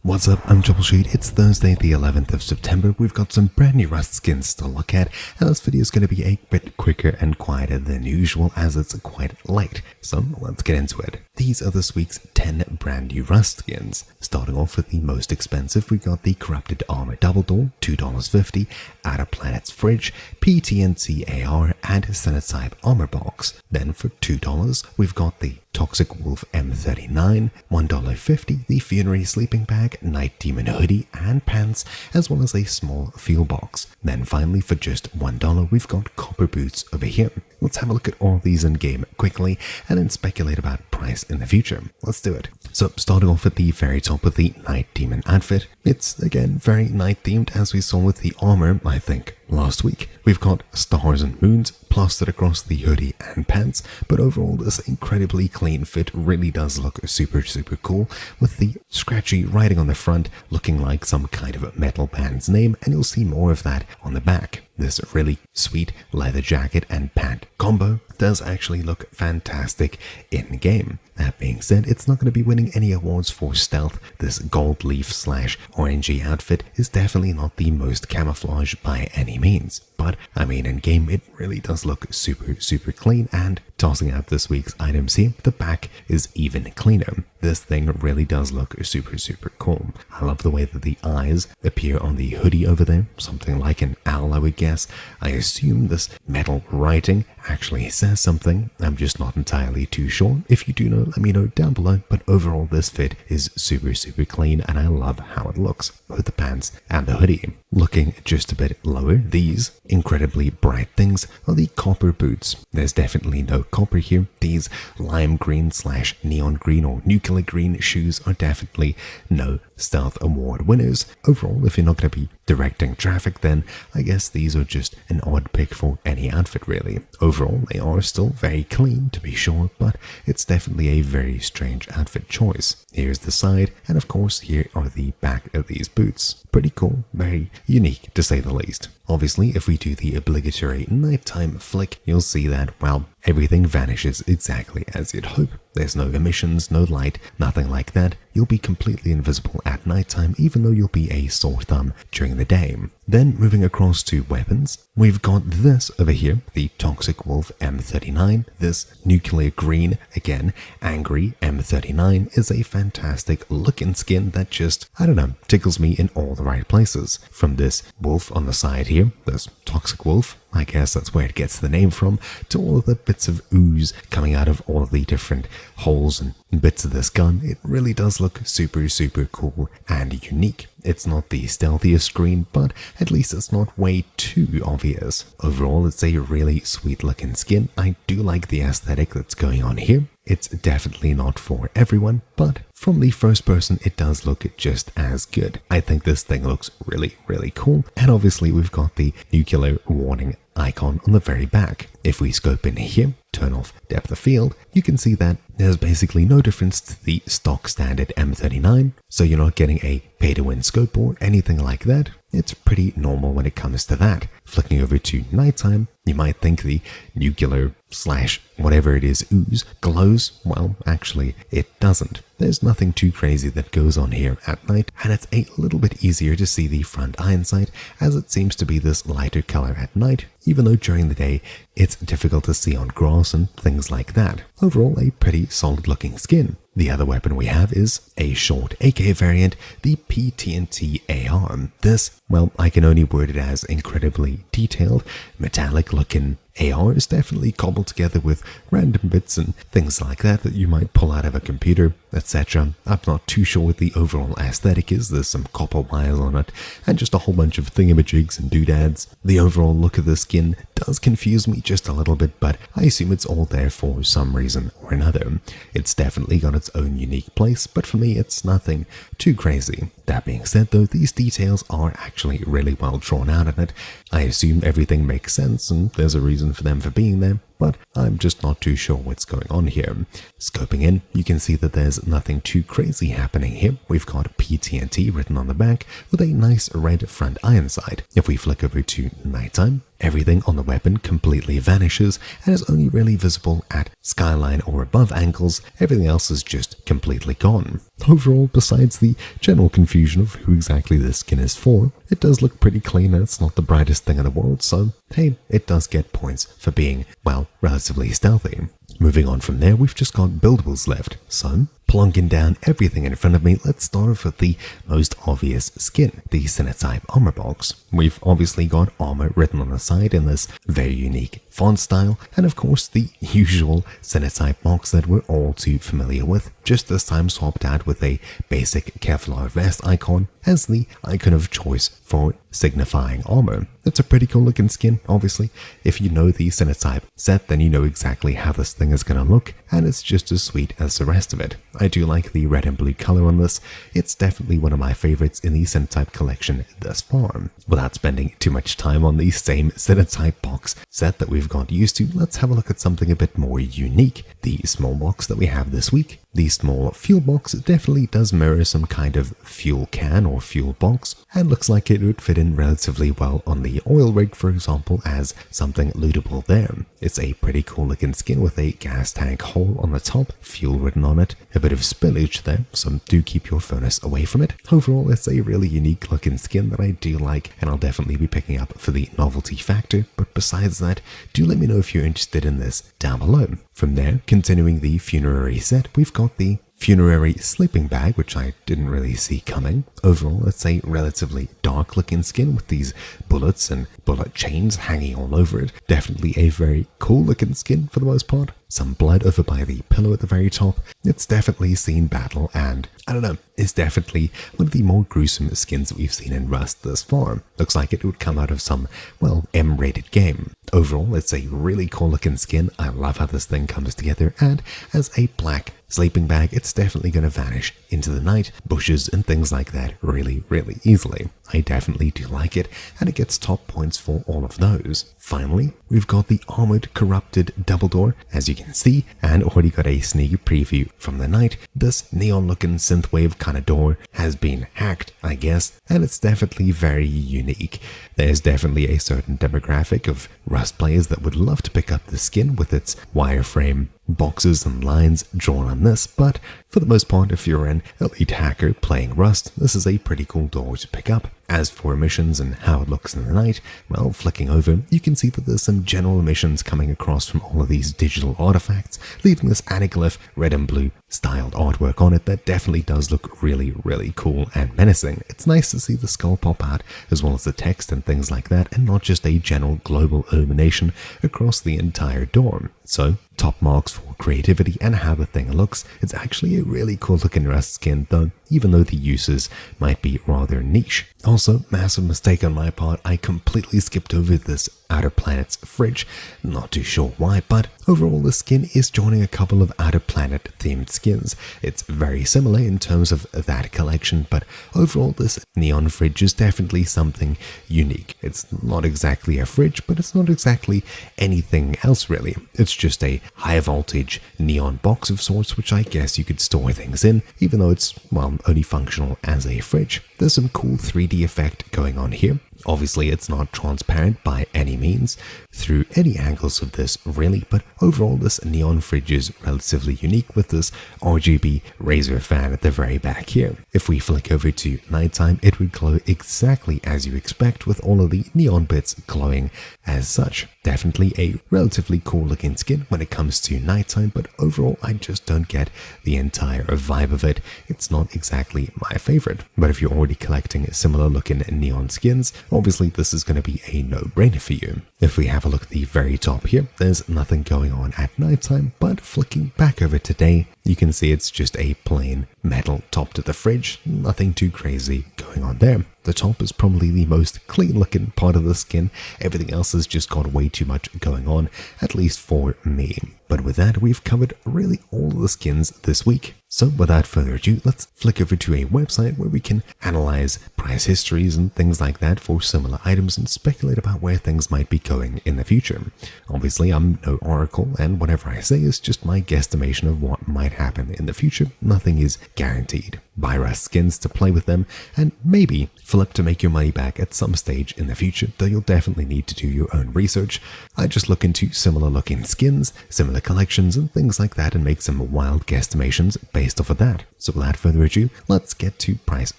What's up, I'm Troubleshoot. It's Thursday the 11th of September. We've got some brand new Rust skins to look at, and this video is going to be a bit quicker and quieter than usual as it's quite late. So let's get into it. These are this week's 10 brand new Rust skins. Starting off with the most expensive, we got the Corrupted Armor Double Door, $2.50, Outer Planet's Fridge, PTNT AR, and Sinotype Armor Box. Then for $2, we've got the Toxic Wolf M39, $1.50, the Funerary Sleeping Bag, Night Demon Hoodie and Pants, as well as a small fuel box. Then finally for just $1, we've got Copper Boots over here. Let's have a look at all these in game quickly and then speculate about price in the future. Let's do it. So starting off at the very top with the Night Demon outfit. It's again very night themed as we saw with the armor, I think, last week. We've got stars and moons plastered across the hoodie and pants, but overall this incredibly clean fit really does look super cool, with the scratchy writing on the front looking like some kind of a metal band's name, and you'll see more of that on the back. This really sweet leather jacket and pant combo does actually look fantastic in game. That being said, it's not going to be winning any awards for stealth. This gold leaf / orangey outfit is definitely not the most camouflage by any means. But I mean, in game it really does look super clean, and tossing out this week's items here, the back is even cleaner. This thing really does look super cool. I love the way that the eyes appear on the hoodie over there, something like an owl I would guess. I assume this metal writing actually says something. I'm just not entirely too sure. If you do know, let me know down below, but overall this fit is super clean and I love how it looks, both the pants and the hoodie. Looking just a bit lower, these incredibly bright things are the copper boots. There's definitely no copper here. These lime green / neon green or nuclear green shoes are definitely no stealth award winners. Overall, if you're not going to be directing traffic, then I guess these are just an odd pick for any outfit really. Overall, they are still very clean to be sure, but it's definitely a very strange outfit choice. Here's the side, and of course here are the back of these boots. Pretty cool, very unique to say the least. Obviously, if we do the obligatory nighttime flick, you'll see that, well, everything vanishes exactly as you'd hope. There's no emissions, no light, nothing like that. You'll be completely invisible at nighttime, even though you'll be a sore thumb during the day. Then moving across to weapons, we've got this over here, the Toxic Wolf M39. This nuclear green, again, angry M39 is a fantastic looking skin that just, I don't know, tickles me in all the right places. From this wolf on the side here, this Toxic Wolf, I guess that's where it gets the name from, to all of the bits of ooze coming out of all of the different holes and bits of this gun. It really does look super cool and unique. It's not the stealthiest screen, but at least it's not way too obvious. Overall, it's a really sweet looking skin. I do like the aesthetic that's going on here. It's definitely not for everyone, but from the first person, it does look just as good. I think this thing looks really cool. And obviously, we've got the nuclear warning icon on the very back. If we scope in here, turn off depth of field, you can see that there's basically no difference to the stock standard M39, so you're not getting a pay-to-win scope or anything like that. It's pretty normal when it comes to that. Flicking over to nighttime, you might think the nuclear / whatever it is ooze glows. Well, actually, it doesn't. There's nothing too crazy that goes on here at night, and it's a little bit easier to see the front iron sight as it seems to be this lighter color at night, even though during the day it's difficult to see on grass and things like that. Overall, a pretty solid looking skin. The other weapon we have is a short AK variant, the PTNT AR. This, well, I can only word it as incredibly detailed, metallic looking AR is definitely cobbled together with random bits and things like that that you might pull out of a computer, etc. I'm not too sure what the overall aesthetic is. There's some copper wires on it and just a whole bunch of thingamajigs and doodads. The overall look of the skin does confuse me just a little bit, but I assume it's all there for some reason or another. It's definitely got its own unique place, but for me it's nothing too crazy. That being said though, these details are actually really well drawn out in it. I assume everything makes sense and there's a reason for them for being there. but I'm just not too sure what's going on here. Scoping in, you can see that there's nothing too crazy happening here. We've got PTNT written on the back with a nice red front iron sight. If we flick over to nighttime, everything on the weapon completely vanishes and is only really visible at skyline or above angles. Everything else is just completely gone. Overall, besides the general confusion of who exactly this skin is for, it does look pretty clean and it's not the brightest thing in the world, so hey, it does get points for being, well, relatively stealthy. Moving on from there, we've just got buildables left, so plonking down everything in front of me, let's start off with the most obvious skin, the Sinotype Armor box. We've obviously got armor written on the side in this very unique font style, and of course the usual Sinotype box that we're all too familiar with, just this time swapped out with a basic Kevlar vest icon as the icon of choice for signifying armor. It's a pretty cool looking skin, obviously. If you know the Sinotype set, then you know exactly how this thing is going to look, and it's just as sweet as the rest of it. I do like the red and blue color on this. It's definitely one of my favorites in the Sinotype collection thus far. Without spending too much time on the same Sinotype box set that we've got used to, let's have a look at something a bit more unique. The small box that we have this week. The small fuel box definitely does mirror some kind of fuel can or fuel box, and looks like it would fit in relatively well on the oil rig, for example, as something lootable there. It's a pretty cool looking skin with a gas tank hole on the top, fuel written on it, a bit of spillage there, so do keep your furnace away from it. Overall, it's a really unique looking skin that I do like, and I'll definitely be picking up for the novelty factor, but besides that, do let me know if you're interested in this down below. From there, continuing the funerary set, we've got the Funerary Sleeping Bag, which I didn't really see coming. Overall, it's a relatively dark looking skin with these bullets and bullet chains hanging all over it. Definitely a very cool looking skin for the most part. Some blood over by the pillow at the very top. It's definitely seen battle, and I don't know, it's definitely one of the more gruesome skins that we've seen in Rust thus far. Looks like it would come out of some, well, M-rated game. Overall, it's a really cool looking skin. I love how this thing comes together, and as a black sleeping bag, it's definitely going to vanish into the night, bushes and things like that really, really easily. I definitely do like it, and it gets top points for all of those. Finally, we've got the Armored Corrupted Double Door, as you can see, and already got a sneak preview from the night. This neon-looking synthwave kind of door has been hacked, I guess, and it's definitely very unique. There's definitely a certain demographic of Rust players that would love to pick up the skin with its wireframe boxes and lines drawn on this, but for the most part, if you're an elite hacker playing Rust, this is a pretty cool door to pick up. As for emissions and how it looks in the night, well, flicking over, you can see that there's some general emissions coming across from all of these digital artifacts, leaving this anaglyph red and blue styled artwork on it that definitely does look really, really cool and menacing. It's nice to see the skull pop out, as well as the text and things like that, and not just a general global illumination across the entire dorm. So, top marks for creativity and how the thing looks. It's actually a really cool looking Rust skin though, even though the uses might be rather niche. Also, massive mistake on my part, I completely skipped over this Outer Planets fridge. Not too sure why, but overall the skin is joining a couple of Outer Planet themed skins. It's very similar in terms of that collection, but overall this neon fridge is definitely something unique. It's not exactly a fridge, but it's not exactly anything else really. It's just a high voltage neon box of sorts, which I guess you could store things in, even though it's, well, only functional as a fridge. There's some cool 3D effect going on here. Obviously, it's not transparent by any means through any angles of this really, but overall this neon fridge is relatively unique with this RGB razor fan at the very back here. If we flick over to nighttime, it would glow exactly as you expect with all of the neon bits glowing as such. Definitely a relatively cool looking skin when it comes to nighttime, but overall I just don't get the entire vibe of it. It's not exactly my favorite, but if you're already collecting similar looking neon skins, obviously this is going to be a no-brainer for you. If we have a look at the very top here, there's nothing going on at nighttime, but flicking back over to day, you can see it's just a plain metal top to the fridge, nothing too crazy going on there. The top is probably the most clean looking part of the skin, everything else has just got way too much going on, at least for me. But with that, we've covered really all of the skins this week. So without further ado, let's flick over to a website where we can analyze price histories and things like that for similar items and speculate about where things might be going in the future. Obviously, I'm no oracle, and whatever I say is just my guesstimation of what might happen in the future. Nothing is guaranteed. Buy rust skins to play with them, and maybe flip to make your money back at some stage in the future, though you'll definitely need to do your own research. I just look into similar looking skins, similar collections, and things like that, and make some wild guesstimations based off of that. So without further ado, let's get to price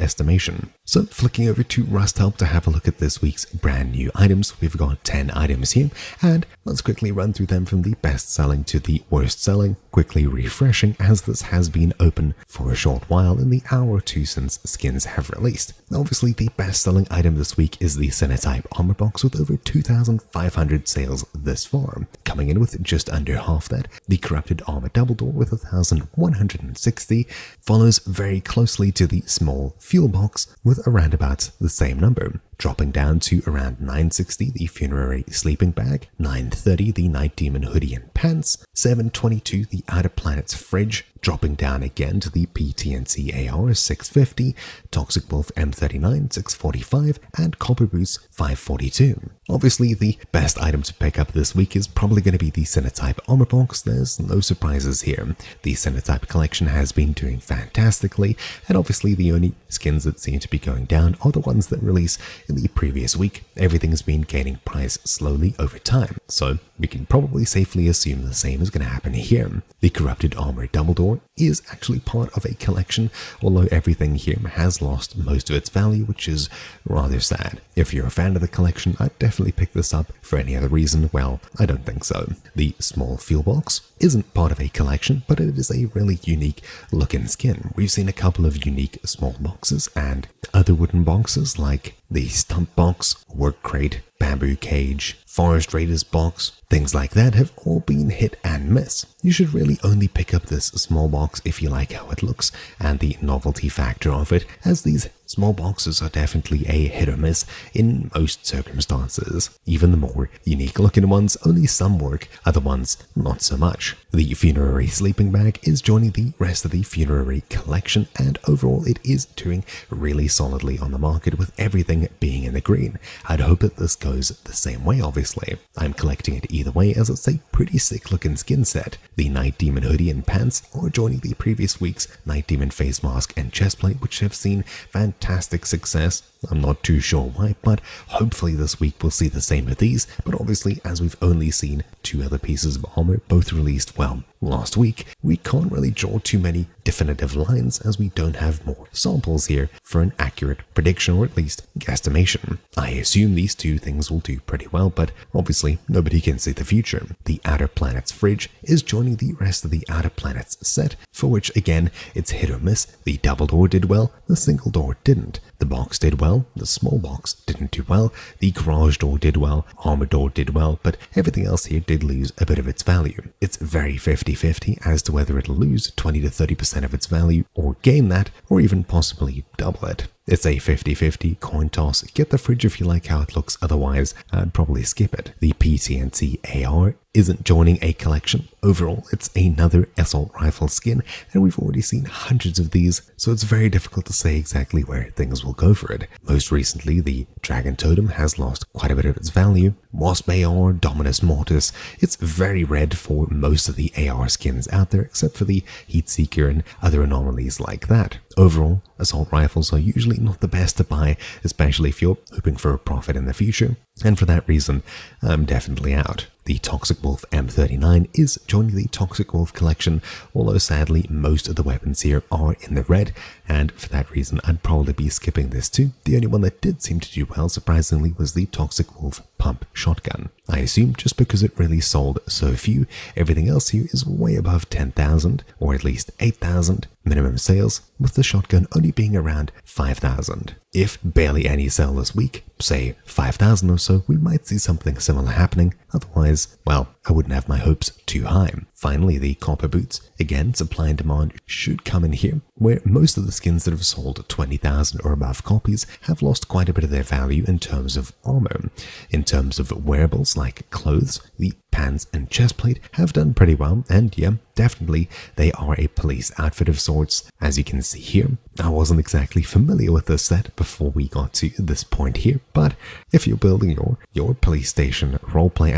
estimation. So flicking over to Rust Help to have a look at this week's brand new items. We've got 10 items here, and let's quickly run through them from the best selling to the worst selling, quickly refreshing as this has been open for a short while in the hour or two since skins have released. Obviously, the best selling item this week is the Sinotype Armor box with over 2,500 sales this far. Coming in with just under half that, the Corrupted Armor Double Door with 1,160 follows very closely to the small Fuel box with around about the same number. Dropping down to around 960, the Funerary Sleeping Bag, 930, the Night Demon Hoodie and Pants, 722, the Outer Planets Fridge, dropping down again to the PTNT AR, 650, Toxic Wolf M39, 645, and Copper Boots, 542. Obviously, the best item to pick up this week is probably going to be the Sinotype Armor box. There's no surprises here. The Sinotype collection has been doing fantastically, and obviously the only skins that seem to be going down are the ones that release in the previous week. Everything's been gaining price slowly over time, so we can probably safely assume the same is going to happen here. The Corrupted Armor Double Door is actually part of a collection, although everything here has lost most of its value, which is rather sad. If you're a fan of the collection, I'd definitely pick this up. For any other reason, well, I don't think so. The small Fuel box isn't part of a collection, but it is a really unique looking skin. We've seen a couple of unique small boxes and other wooden boxes like the Stump box, Work Crate, Bamboo Cage, Forest Raiders box, things like that have all been hit and miss. You should really only pick up this small box if you like how it looks and the novelty factor of it, as these small boxes are definitely a hit or miss in most circumstances. Even the more unique looking ones, only some work, other ones not so much. The Funerary Sleeping Bag is joining the rest of the Funerary collection, and overall it is doing really solidly on the market with everything being in the green. I'd hope that this goes the same way, obviously. I'm collecting it either way as it's a pretty sick looking skin set. The Night Demon Hoodie and Pants are joining the previous week's Night Demon Face Mask and Chestplate, which have seen fantastic success. I'm not too sure why, but hopefully this week we'll see the same with these. But obviously, as we've only seen two other pieces of armor, both released, well, last week, we can't really draw too many definitive lines as we don't have more samples here for an accurate prediction, or at least guesstimation. I assume these two things will do pretty well, but obviously nobody can see the future. The Outer Planets Fridge is joining the rest of the Outer Planets set, for which again, it's hit or miss. The double door did well, the single door didn't. The box did well, the small box didn't do well, the garage door did well, armor door did well, but everything else here did lose a bit of its value. It's very 50-50 as to whether it'll lose 20 to 30% of its value, or gain that, or even possibly double it. It's a 50-50 coin toss. Get the fridge if you like how it looks, otherwise I'd probably skip it. The PTNT AR isn't joining a collection. Overall, it's another assault rifle skin, and we've already seen hundreds of these, so it's very difficult to say exactly where things will go for it. Most recently, the Dragon Totem has lost quite a bit of its value. Wasp AR, Dominus Mortis, it's very red for most of the AR skins out there, except for the Heatseeker and other anomalies like that. Overall, assault rifles are usually not the best to buy, especially if you're hoping for a profit in the future, and for that reason, I'm definitely out. The Toxic Wolf M39 is joining the Toxic Wolf collection, although sadly most of the weapons here are in the red, and for that reason I'd probably be skipping this too. The only one that did seem to do well, surprisingly, was the Toxic Wolf Pump Shotgun. I assume just because it really sold so few, everything else here is way above 10,000, or at least 8,000 minimum sales, with the shotgun only being around 5,000. If barely any sell this week, say 5,000 or so, we might see something similar happening. Otherwise, well, I wouldn't have my hopes too high. Finally, the Copper Boots. Again, supply and demand should come in here, where most of the skins that have sold 20,000 or above copies have lost quite a bit of their value in terms of armor. In terms of wearables like clothes, the pants and chestplate have done pretty well, and yeah, definitely they are a police outfit of sorts. As you can see here, I wasn't exactly familiar with this set before we got to this point here, but if you're building your police station roleplay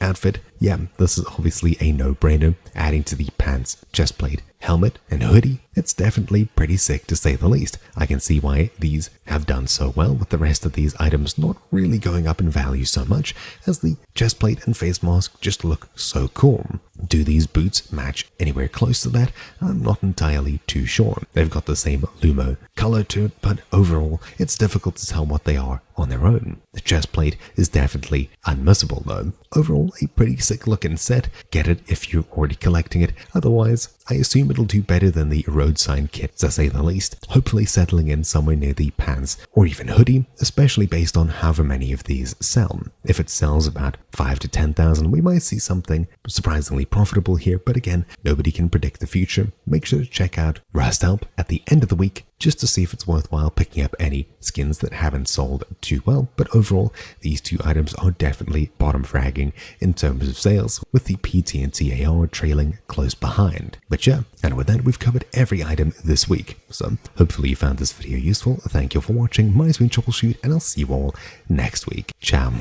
outfit, yeah, this is obviously a no-brainer. Adding to the pants, chestplate, helmet, and hoodie, it's definitely pretty sick to say the least. I can see why these have done so well, with the rest of these items not really going up in value so much, as the chestplate and face mask just look so cool. Do these boots match anywhere close to that? I'm not entirely too sure. They've got the same Lumo color to it, but overall, it's difficult to tell what they are on their own. The chestplate is definitely unmissable though. Overall, a pretty sick looking set. Get it if you're already collecting it. Otherwise, I assume it'll do better than the road sign kit, to say the least. Hopefully settling in somewhere near the pants or even hoodie, especially based on however many of these sell. If it sells about 5 to 10,000, we might see something surprisingly profitable here, but again, nobody can predict the future. Make sure to check out Rust Help at the end of the week just to see if it's worthwhile picking up any skins that haven't sold too well. But overall, these two items are definitely bottom fragging in terms of sales, with the PTNT AR trailing close behind. But yeah, and with that, we've covered every item this week. So hopefully you found this video useful. Thank you for watching. My name's been Troubleshoot, and I'll see you all next week. Ciao.